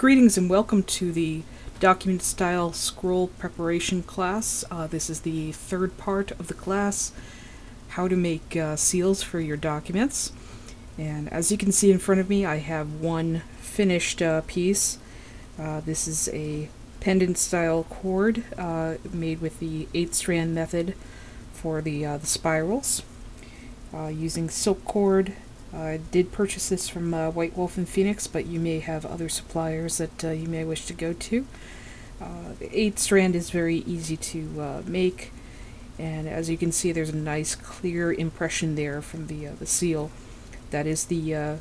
Greetings and welcome to the document style scroll preparation class. This is the third part of the class, how to make seals for your documents. And as you can see in front of me, I have one finished piece. This is a pendant style cord made with the 8-strand method for the spirals. Using silk cord. I did purchase this from White Wolf and Phoenix, but you may have other suppliers that you may wish to go to. The 8-strand is very easy to make, and as you can see, there's a nice clear impression there from the seal. That is the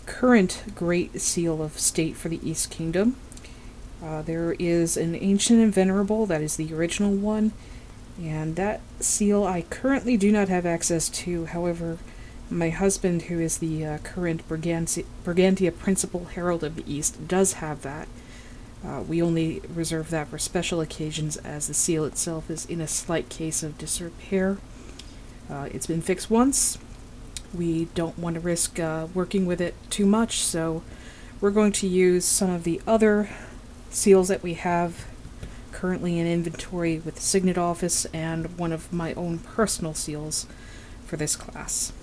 current Great Seal of State for the East Kingdom. There is an Ancient and Venerable, that is the original one, and that seal I currently do not have access to. However, my husband, who is the current Brigantia Principal Herald of the East, does have that. We only reserve that for special occasions, as the seal itself is in a slight case of disrepair. It's been fixed once. We don't want to risk working with it too much, so we're going to use some of the other seals that we have currently in inventory with the Signet Office and one of my own personal seals for this class.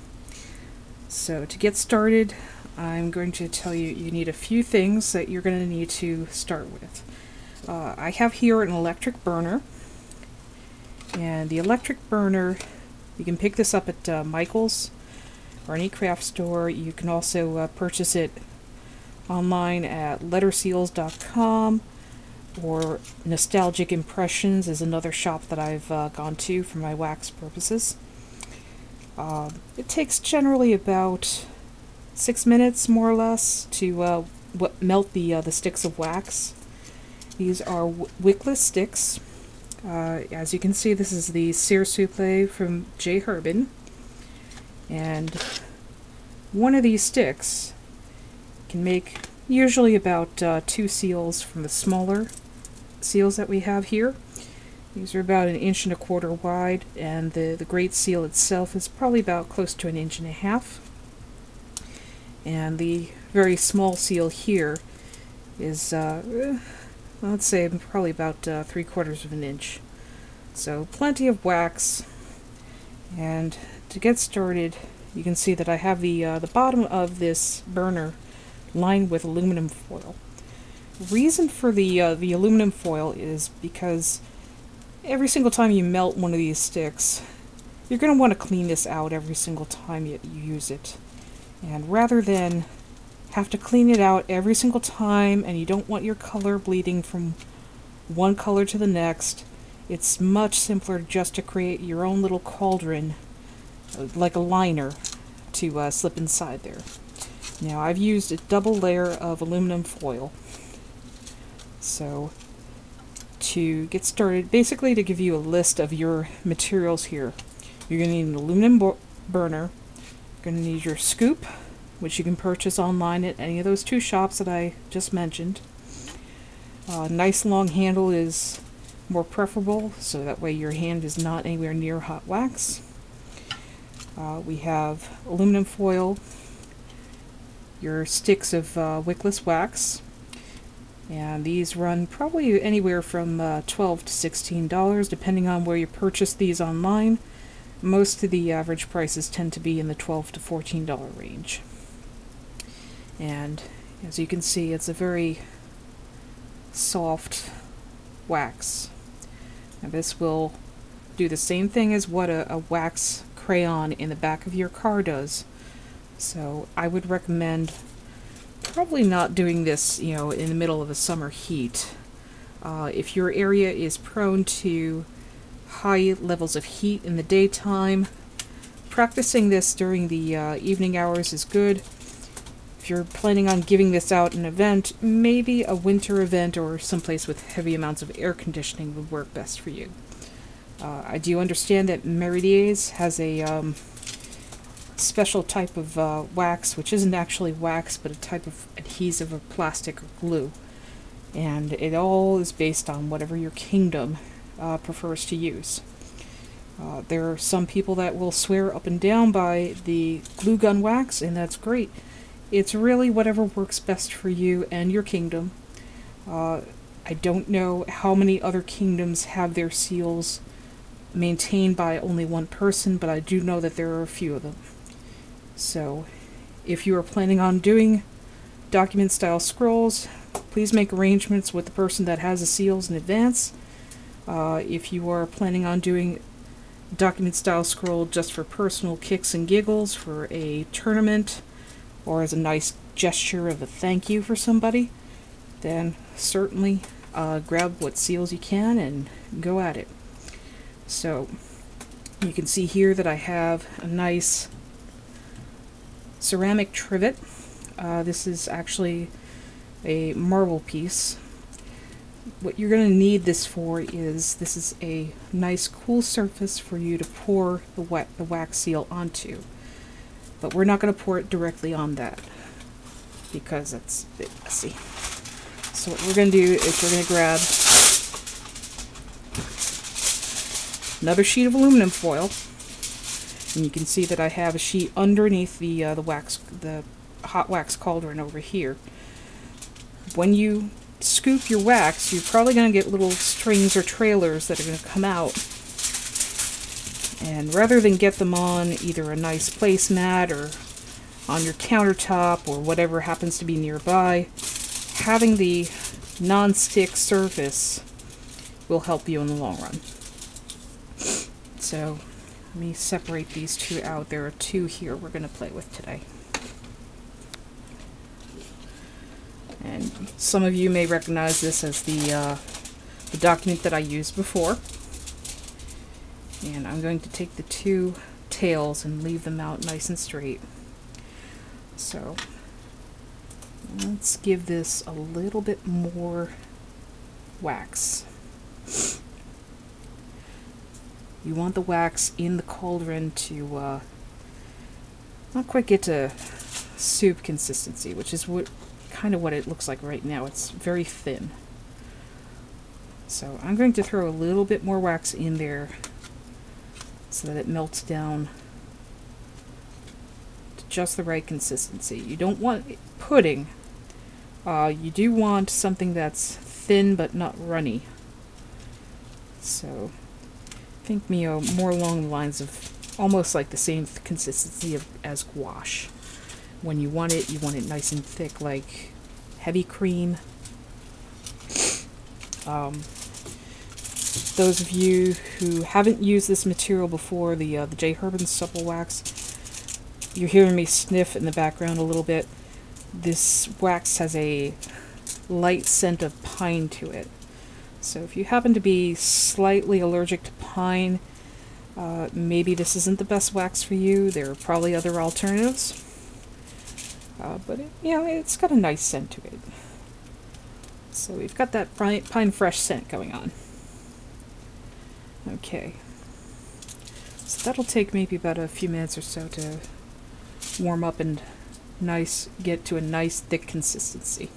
So to get started, I'm going to tell you need a few things that you're going to need to start with. I have here an electric burner, and the electric burner, you can pick this up at Michael's or any craft store. You can also purchase it online at letterseals.com, or Nostalgic Impressions is another shop that I've gone to for my wax purposes. It takes generally about 6 minutes, more or less, to melt the sticks of wax. These are wickless sticks. As you can see, this is the Cire Souffle from J. Herbin. And one of these sticks can make usually about 2 seals from the smaller seals that we have here. These are about 1.25 inches wide, and the Great Seal itself is probably about close to 1.5 inches. And the very small seal here is, let's say, probably about 3/4 inch. So plenty of wax. And to get started, you can see that I have the bottom of this burner lined with aluminum foil. The reason for the aluminum foil is because every single time you melt one of these sticks, you're going to want to clean this out every single time you use it. And rather than have to clean it out every single time, and you don't want your color bleeding from one color to the next, it's much simpler just to create your own little cauldron, like a liner, to slip inside there. Now, I've used a double layer of aluminum foil. So, to get started, basically to give you a list of your materials here, you're going to need an aluminum burner, you're going to need your scoop, which you can purchase online at any of those 2 shops that I just mentioned. A nice long handle is more preferable, so that way your hand is not anywhere near hot wax. We have aluminum foil, your sticks of wickless wax, and these run probably anywhere from $12 to $16, depending on where you purchase these online. Most of the average prices tend to be in the $12 to $14 range. And as you can see, it's a very soft wax. Now this will do the same thing as what a wax crayon in the back of your car does. So I would recommend probably not doing this, in the middle of a summer heat. If your area is prone to high levels of heat in the daytime, practicing this during the evening hours is good. If you're planning on giving this out an event, maybe a winter event or someplace with heavy amounts of air conditioning would work best for you. I do understand that Meridies has a special type of wax, which isn't actually wax, but a type of adhesive or plastic or glue. And it all is based on whatever your kingdom prefers to use. There are some people that will swear up and down by the glue gun wax, and that's great. It's really whatever works best for you and your kingdom. I don't know how many other kingdoms have their seals maintained by only one person, but I do know that there are a few of them. So, if you are planning on doing document style scrolls, please make arrangements with the person that has the seals in advance. If you are planning on doing document style scroll just for personal kicks and giggles for a tournament or as a nice gesture of a thank you for somebody, then certainly grab what seals you can and go at it. So you can see here that I have a nice ceramic trivet. This is actually a marble piece. What you're going to need this for is, this is a nice cool surface for you to pour the wax seal onto. But we're not going to pour it directly on that because it's a bit messy. So what we're going to do is we're going to grab another sheet of aluminum foil, and you can see that I have a sheet underneath the hot wax cauldron over here. When you scoop your wax, you're probably going to get little strings or trailers that are going to come out. And rather than get them on either a nice placemat or on your countertop or whatever happens to be nearby, having the non-stick surface will help you in the long run. So let me separate these two out. There are two here we're going to play with today. And some of you may recognize this as the document that I used before. And I'm going to take the two tails and leave them out nice and straight. So let's give this a little bit more wax. You want the wax in the cauldron to not quite get to soup consistency, which is kind of what it looks like right now. It's very thin. So I'm going to throw a little bit more wax in there so that it melts down to just the right consistency. You don't want pudding. You do want something that's thin but not runny. So think more along the lines of almost like the same consistency as gouache. When you want it nice and thick, like heavy cream. Those of you who haven't used this material before, the J. Herbin Supple Wax, you're hearing me sniff in the background a little bit. This wax has a light scent of pine to it. So if you happen to be slightly allergic to pine, maybe this isn't the best wax for you. There are probably other alternatives. But it's got a nice scent to it. So we've got that pine fresh scent going on. Okay. So that'll take maybe about a few minutes or so to warm up and get to a nice thick consistency.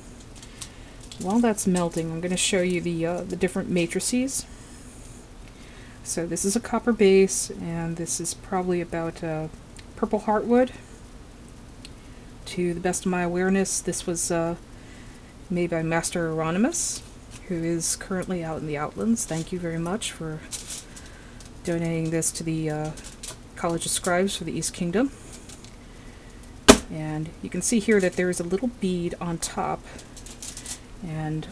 While that's melting, I'm going to show you the different matrices. So this is a copper base, and this is probably about purple heartwood. To the best of my awareness, this was made by Master Euronymous, who is currently out in the Outlands. Thank you very much for donating this to the College of Scribes for the East Kingdom. And you can see here that there is a little bead on top, and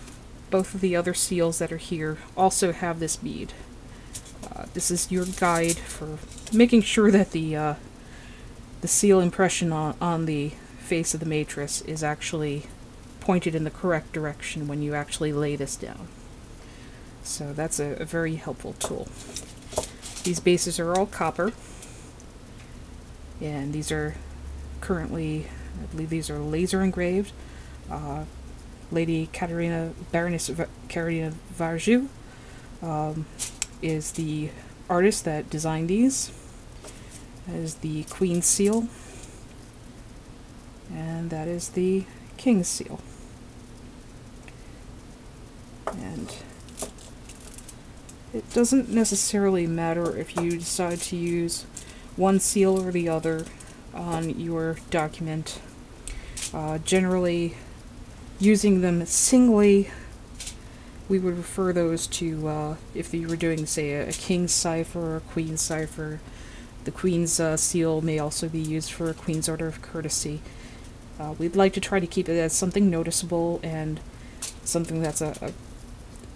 both of the other seals that are here also have this bead. This is your guide for making sure that the seal impression on the face of the matrice is actually pointed in the correct direction when you actually lay this down. So that's a very helpful tool. These bases are all copper, and these are currently, I believe these are laser engraved. Lady Baroness Katerina Varjou is the artist that designed these. That is the Queen's seal, and that is the King's seal. And it doesn't necessarily matter if you decide to use one seal or the other on your document. Generally, using them singly we would refer those to, if you were doing, say, a king's cipher or a queen's cipher. The queen's seal may also be used for a queen's order of courtesy. We'd like to try to keep it as something noticeable and something that's a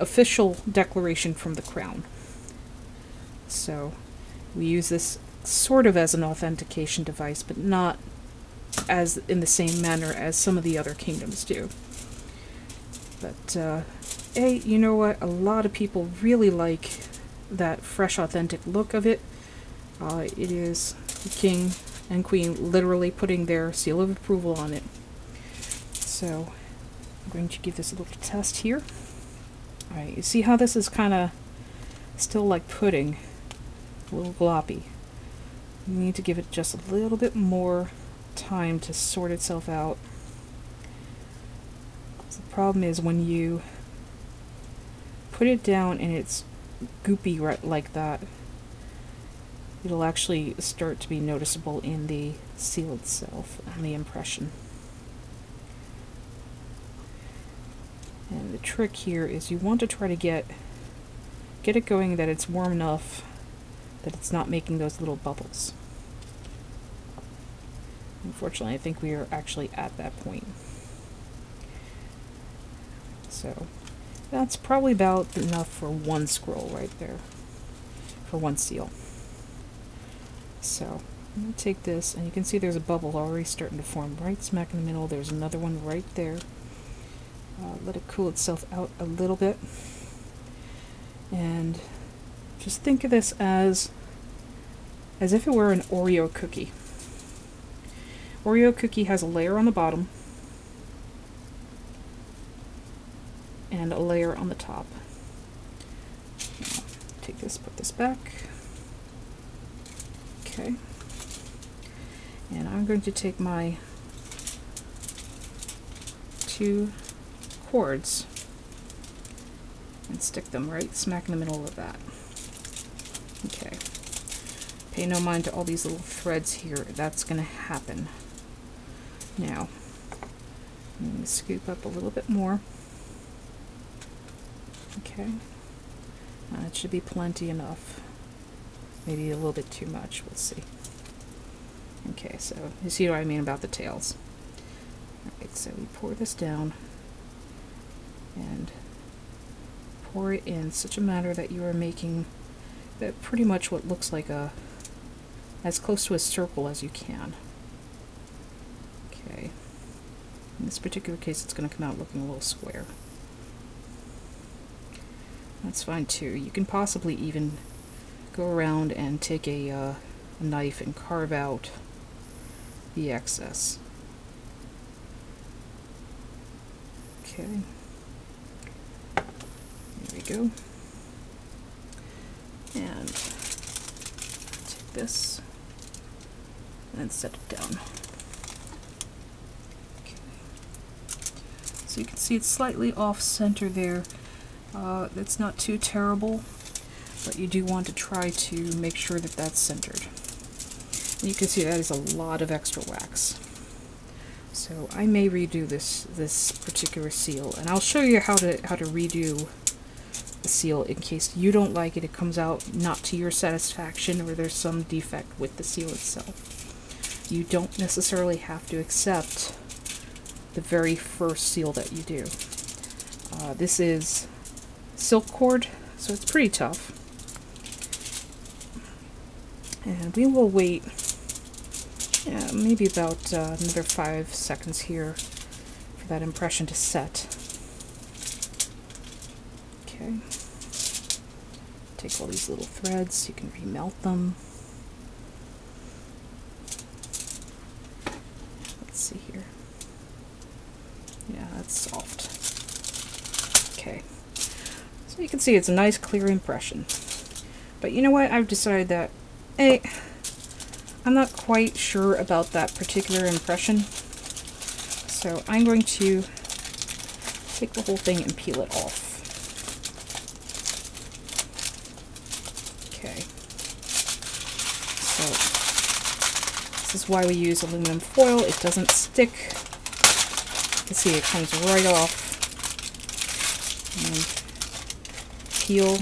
official declaration from the crown. So we use this sort of as an authentication device, but not as in the same manner as some of the other kingdoms do. But hey, you know what? A lot of people really like that fresh, authentic look of it. It is the king and queen literally putting their seal of approval on it. So I'm going to give this a little test here. Alright, you see how this is kind of still like pudding, a little gloppy. You need to give it just a little bit more time to sort itself out. The problem is when you put it down and it's goopy right like that, it'll actually start to be noticeable in the seal itself and the impression. And the trick here is you want to try to get it going that it's warm enough that it's not making those little bubbles. Unfortunately, I think we are actually at that point. So that's probably about enough for one scroll right there, for one seal. So I'm going to take this, and you can see there's a bubble already starting to form right smack in the middle. There's another one right there. Let it cool itself out a little bit. And just think of this as if it were an Oreo cookie. Oreo cookie has a layer on the bottom and a layer on the top. Take this, put this back. Okay. And I'm going to take my 2 cords and stick them right smack in the middle of that. Okay. Pay no mind to all these little threads here. That's going to happen. Now, I'm going to scoop up a little bit more. Okay. It should be plenty enough. Maybe a little bit too much. We'll see. Okay, so you see what I mean about the tails. Alright, so we pour this down and pour it in such a manner that you are making pretty much what looks like as close to a circle as you can. Okay. In this particular case, it's going to come out looking a little square. That's fine too. You can possibly even go around and take a knife and carve out the excess. Okay. There we go. And take this and set it down. Okay. So you can see it's slightly off center there. That's not too terrible, but you do want to try to make sure that that's centered. And you can see that is a lot of extra wax. So I may redo this particular seal, and I'll show you how to redo the seal in case you don't like it, it comes out not to your satisfaction, or there's some defect with the seal itself. You don't necessarily have to accept the very first seal that you do. This is silk cord, so it's pretty tough. And we will wait maybe about another 5 seconds here for that impression to set. Okay. Take all these little threads, you can remelt them. Let's see here. Yeah, that's soft. Okay. So you can see it's a nice clear impression. But you know what? I've decided that, hey, I'm not quite sure about that particular impression. So I'm going to take the whole thing and peel it off. Okay. So this is why we use aluminum foil. It doesn't stick. You can see it comes right off. And peel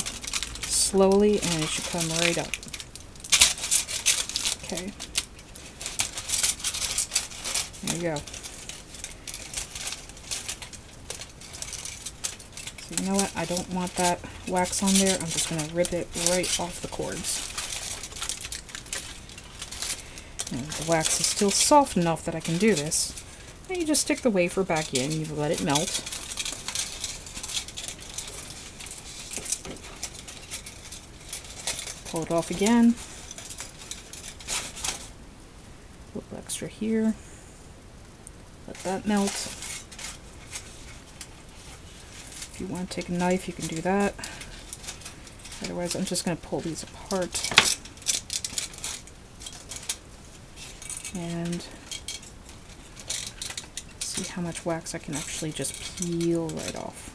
slowly and it should come right up. Okay. There you go. So you know what? I don't want that wax on there. I'm just going to rip it right off the cords. And the wax is still soft enough that I can do this. And you just stick the wafer back in, you let it melt. Pull it off again. A little extra here. Let that melt. If you want to take a knife, you can do that. Otherwise, I'm just going to pull these apart. And see how much wax I can actually just peel right off.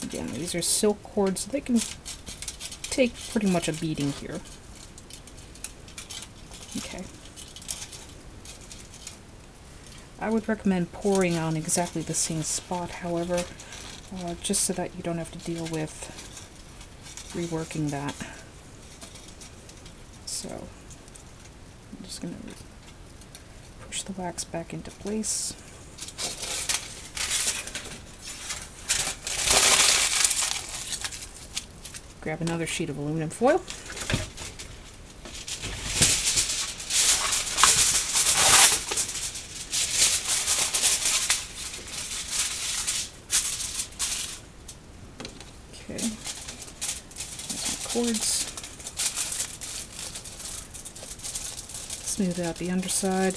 Again, these are silk cords, so they can take pretty much a beating here. Okay. I would recommend pouring on exactly the same spot, however, just so that you don't have to deal with reworking that. So, I'm just going to push the wax back into place. Grab another sheet of aluminum foil. Okay, there's my cords. Smooth out the underside.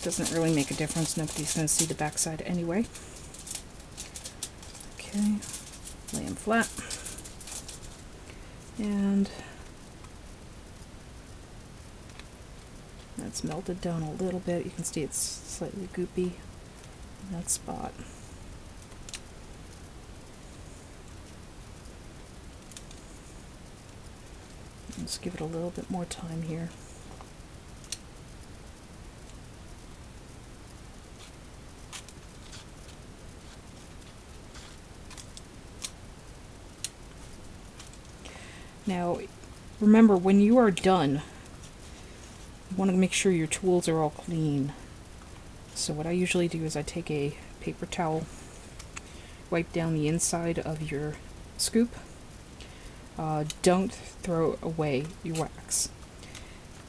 Doesn't really make a difference. Nobody's going to see the backside anyway. Okay, lay them flat. And that's melted down a little bit. You can see it's slightly goopy in that spot. Just give it a little bit more time here. Now, remember, when you are done, you want to make sure your tools are all clean. So what I usually do is I take a paper towel, wipe down the inside of your scoop. Don't throw away your wax,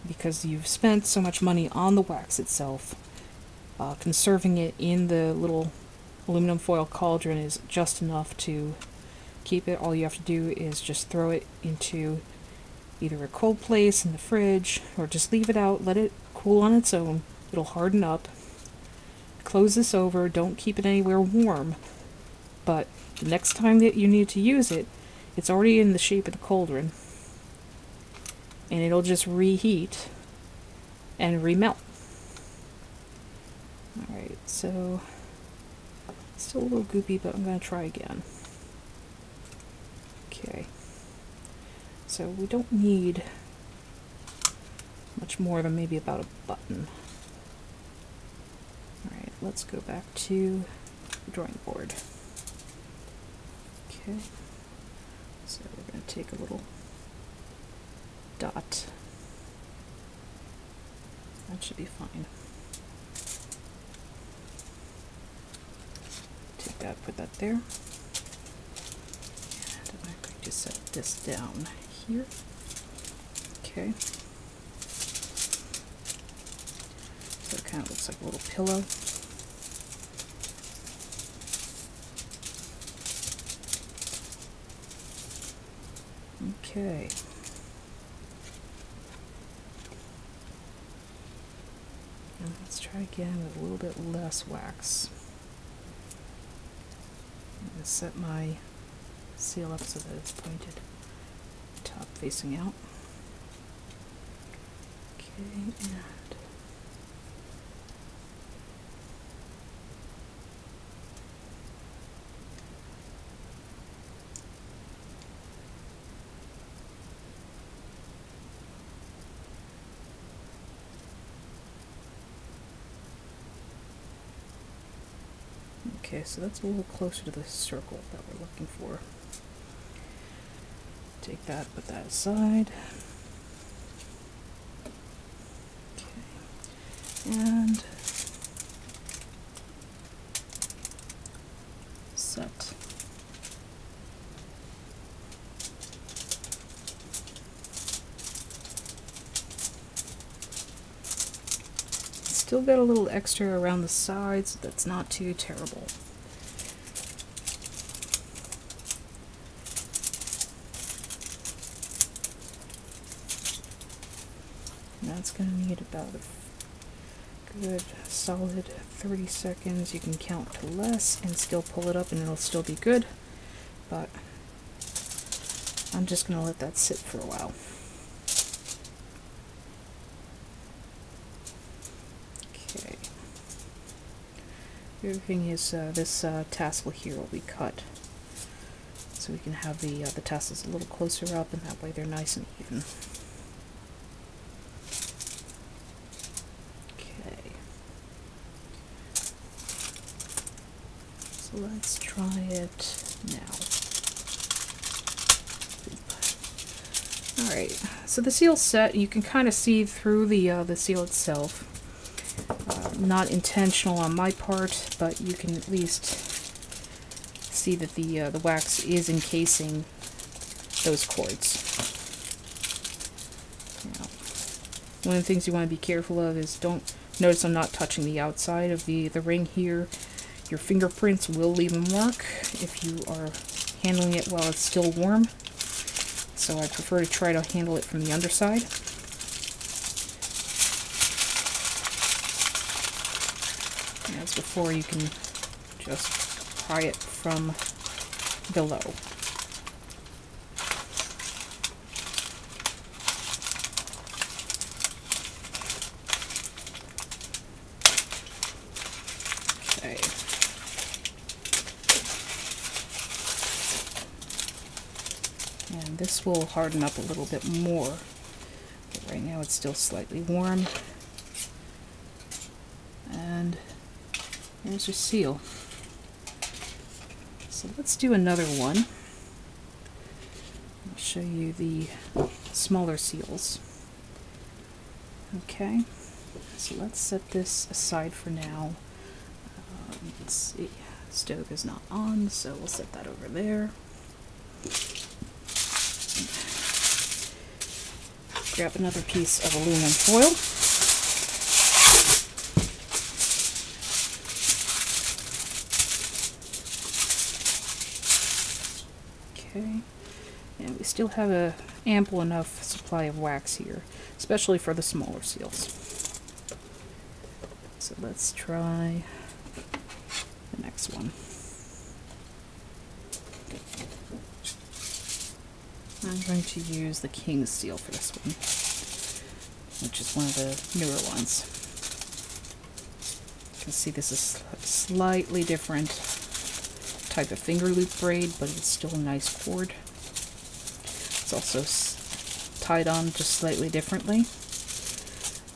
because you've spent so much money on the wax itself. Conserving it in the little aluminum foil cauldron is just enough to keep it. All you have to do is just throw it into either a cold place in the fridge, or just leave it out, let it cool on its own. It'll harden up. Close this over, don't keep it anywhere warm, but the next time that you need to use it, it's already in the shape of the cauldron, and it'll just reheat and remelt. Alright, so still a little goopy, but I'm going to try again. Okay, so we don't need much more than maybe about a button. Alright, let's go back to the drawing board. Okay, so we're going to take a little dot. That should be fine. Take that, put that there. Just set this down here. Okay. So it kind of looks like a little pillow. Okay. And let's try again with a little bit less wax. I'm going to set my seal up so that it's pointed, top facing out. Okay, and Okay, so that's a little closer to the circle that we're looking for. Take that, put that aside. Okay. And set. Still got a little extra around the sides, that's not too terrible. That's going to need about a good solid 30 seconds. You can count to less and still pull it up and it'll still be good, but I'm just going to let that sit for a while. Okay. The other thing is this tassel here will be cut, so we can have the tassels a little closer up, and that way they're nice and even. So let's try it now. Alright, so the seal's set. You can kind of see through the seal itself. Not intentional on my part, but you can at least see that the wax is encasing those cords. Now, one of the things you want to be careful of is don't notice I'm not touching the outside of the ring here. Your fingerprints will leave a mark if you are handling it while it's still warm, so I prefer to try to handle it from the underside. As before, you can just pry it from below. Okay. And this will harden up a little bit more. But right now it's still slightly warm. And there's your seal. So let's do another one. I'll show you the smaller seals. Okay, so let's set this aside for now. Let's see, stove is not on, so we'll set that over there. Grab another piece of aluminum foil. Okay, and we still have a ample enough supply of wax here, especially for the smaller seals. So let's try the next one. I'm going to use the King's seal for this one, which is one of the newer ones. You can see this is a slightly different type of finger loop braid, but it's still a nice cord. It's also tied on just slightly differently.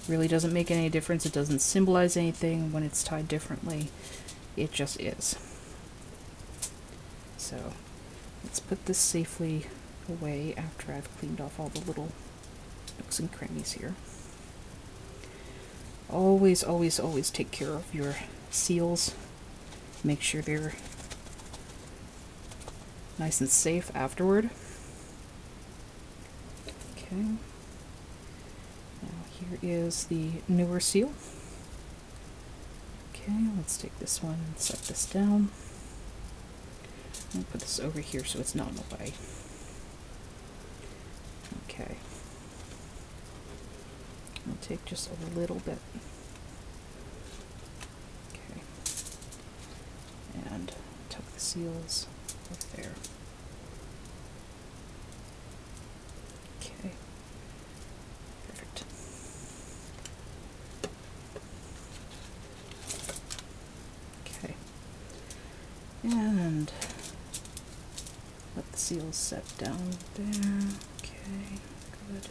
Really doesn't make any difference. It doesn't symbolize anything when it's tied differently. It just is. So let's put this safely away after I've cleaned off all the little nooks and crannies here. Always, always, always take care of your seals. Make sure they're nice and safe afterward. Okay. Now here is the newer seal. Okay, let's take this one and set this down. I'll put this over here so it's not in the way. Okay. I'll take just a little bit. Okay. And tuck the seals over there. Okay. Perfect. Okay. And let the seals set down there. Okay, good.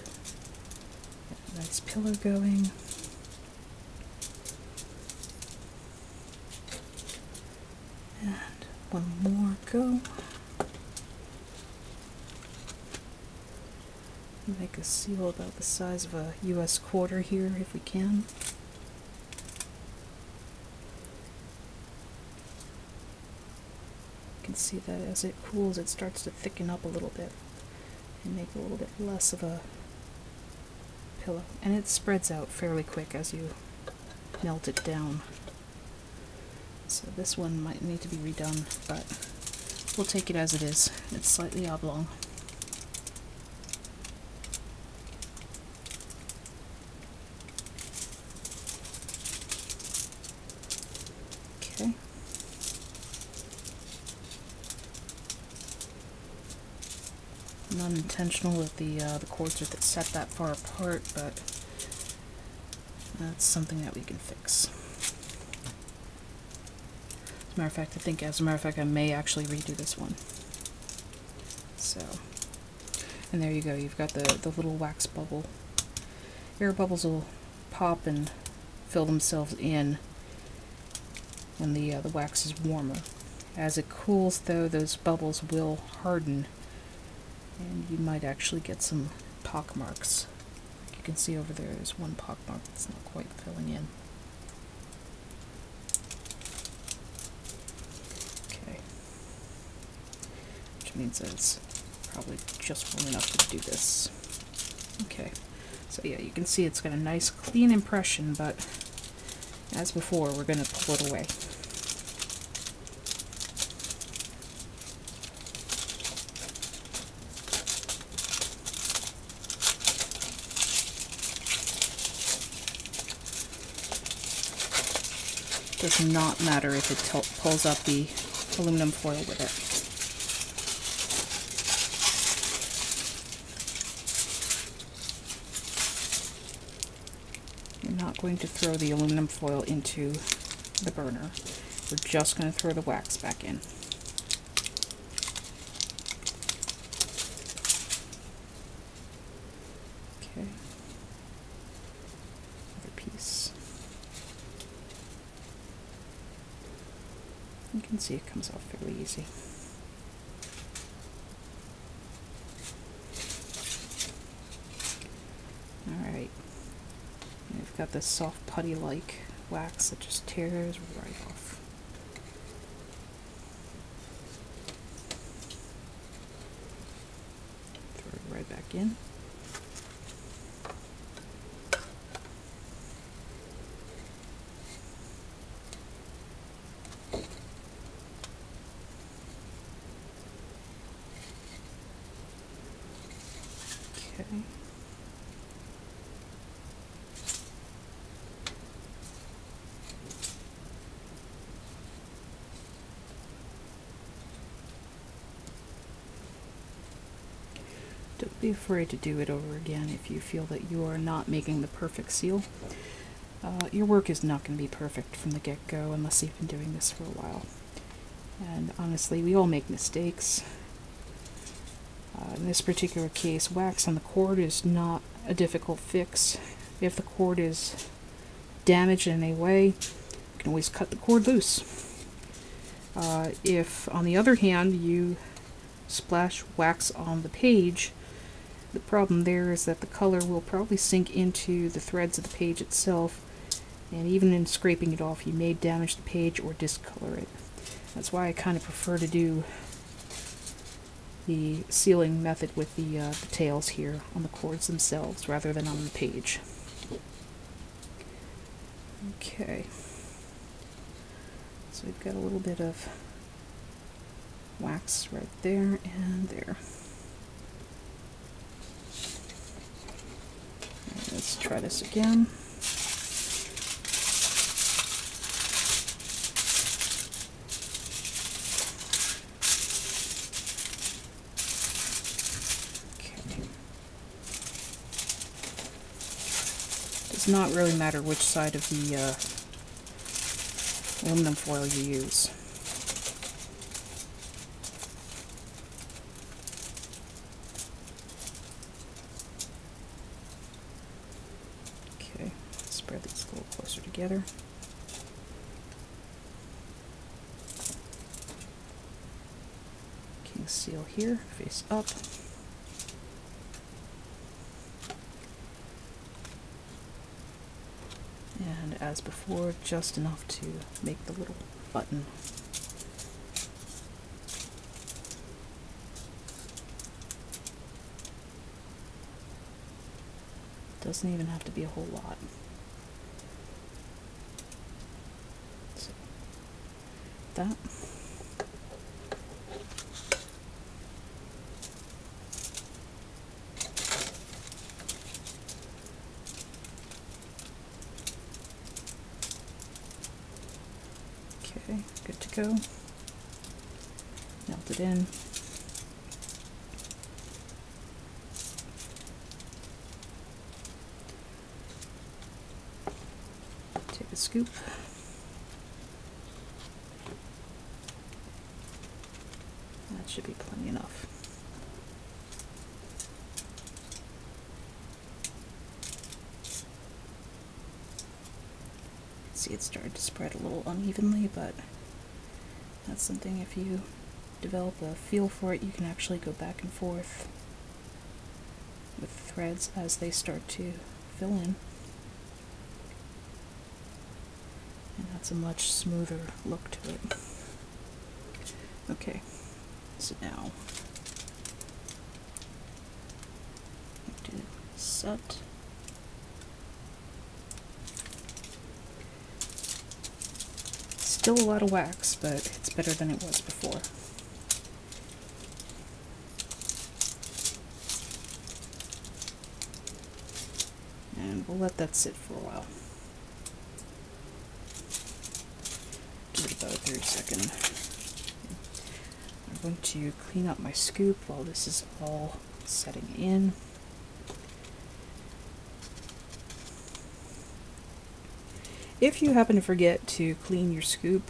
Got a nice pillar going. go. Make a seal about the size of a US quarter here if we can. You can see that as it cools it starts to thicken up a little bit and make a little bit less of a pillow. And it spreads out fairly quick as you melt it down. So this one might need to be redone, but we'll take it as it is. It's slightly oblong. Okay. Not intentional that the cords are set that far apart, but that's something that we can fix. As a matter of fact, I may actually redo this one. So, and there you go. You've got the little wax bubble. Air bubbles will pop and fill themselves in when the wax is warmer. As it cools, though, those bubbles will harden, and you might actually get some pock marks. Like you can see over there, there's one pock mark that's not quite filling in. Okay, which means that it's probably just warm enough to do this. Okay, so yeah, you can see it's got a nice clean impression, but as before, we're going to pull it away. Does not matter if it pulls up the aluminum foil with it. You're not going to throw the aluminum foil into the burner. We're just going to throw the wax back in. Okay. Other piece. You can see it comes off fairly easy. Alright. We've got this soft putty-like wax that just tears right off. Throw it right back in. Okay. Don't be afraid to do it over again if you feel that you are not making the perfect seal. Your work is not going to be perfect from the get-go unless you've been doing this for a while. And honestly, we all make mistakes. In this particular case, wax on the cord is not a difficult fix. If the cord is damaged in any way, you can always cut the cord loose. If, on the other hand, you splash wax on the page, the problem there is that the color will probably sink into the threads of the page itself, and even in scraping it off, you may damage the page or discolor it. That's why I kind of prefer to do the sealing method with the tails here on the cords themselves rather than on the page. Okay, so we've got a little bit of wax right there and there. And let's try this again. Does not really matter which side of the aluminum foil you use. Okay, spread these a little closer together. seal here, face up. And as before, just enough to make the little button. Doesn't even have to be a whole lot. So, that. Okay, good to go. Melt it in. Take a scoop. That should be plenty enough. See, it started to spread a little unevenly, but that's something, if you develop a feel for it, you can actually go back and forth with threads as they start to fill in. And that's a much smoother look to it. Okay, so now do set. Still a lot of wax, but it's better than it was before. And we'll let that sit for a while. Give it about a 30-second. I'm going to clean up my scoop while this is all setting in. If you happen to forget to clean your scoop,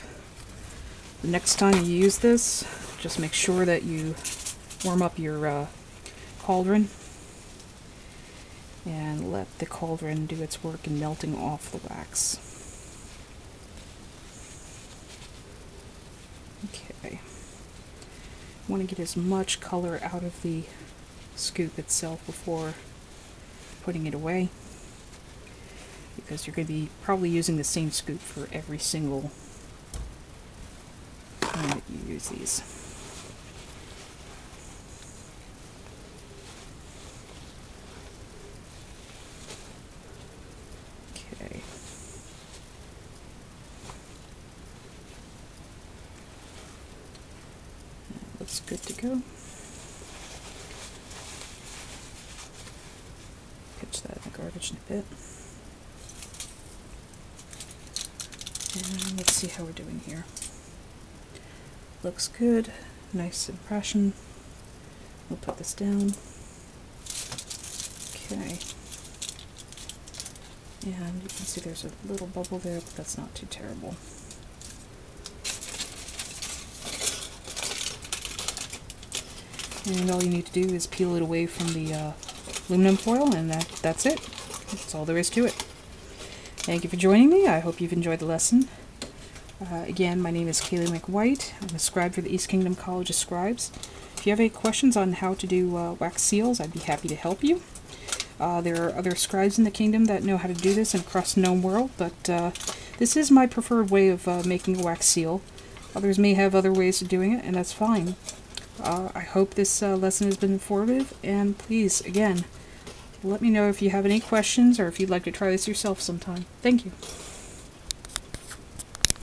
the next time you use this, just make sure that you warm up your cauldron and let the cauldron do its work in melting off the wax. Okay. I want to get as much color out of the scoop itself before putting it away, because you're going to be probably using the same scoop for every single time that you use these. Okay. That looks good to go. Pitch that in the garbage in a bit. And let's see how we're doing here. Looks good. Nice impression. We'll put this down. Okay. And you can see there's a little bubble there, but that's not too terrible. And all you need to do is peel it away from the aluminum foil, and that's it. That's all there is to it. Thank you for joining me. I hope you've enjoyed the lesson. Again, my name is Kaylee McWhite. I'm a scribe for the East Kingdom College of Scribes. If you have any questions on how to do wax seals, I'd be happy to help you. There are other scribes in the kingdom that know how to do this and across the known world, but this is my preferred way of making a wax seal. Others may have other ways of doing it, and that's fine. I hope this lesson has been informative, and please, again, let me know if you have any questions or if you'd like to try this yourself sometime. Thank you.